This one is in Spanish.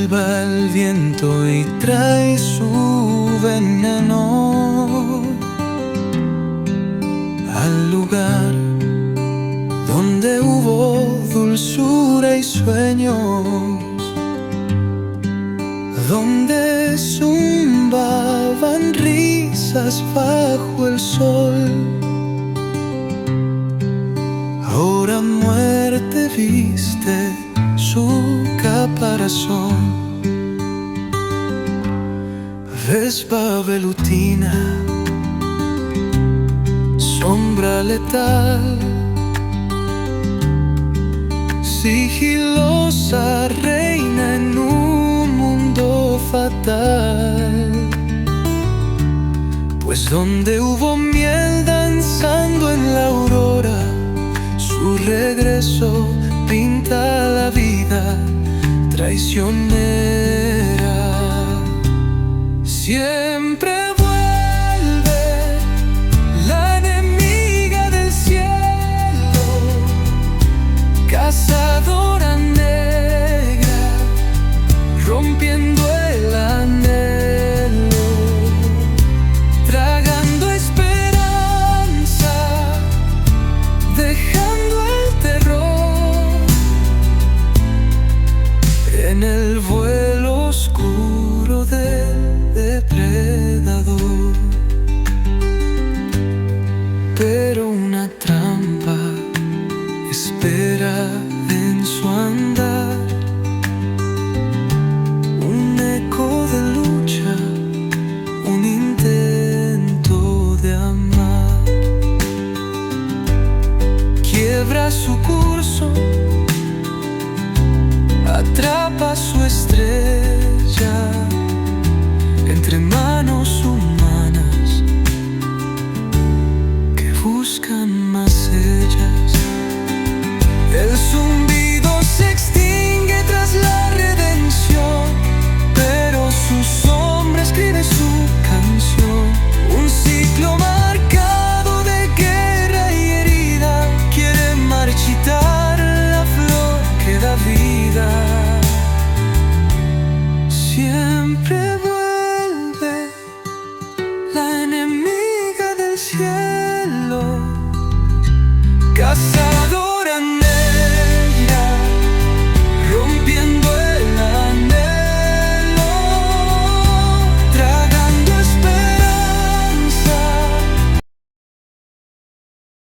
silba el viento y trae su veneno al lugar donde hubo dulzura y sueños, donde zumbaban risas bajo el sol. Ahora muerte viste su caparazón. Vespa velutina, sombra letal, sigilosa reina en un mundo fatal. Pues donde hubo miel danzando en la aurora, su regreso pinta la vida traicionera. Siempre vuelve la enemiga del cielo, cazadora negra, rompiendo el anhelo, tragando esperanza, dejando el terror en el vuelo oscuro del depredador. Pero una trampa espera en su andar.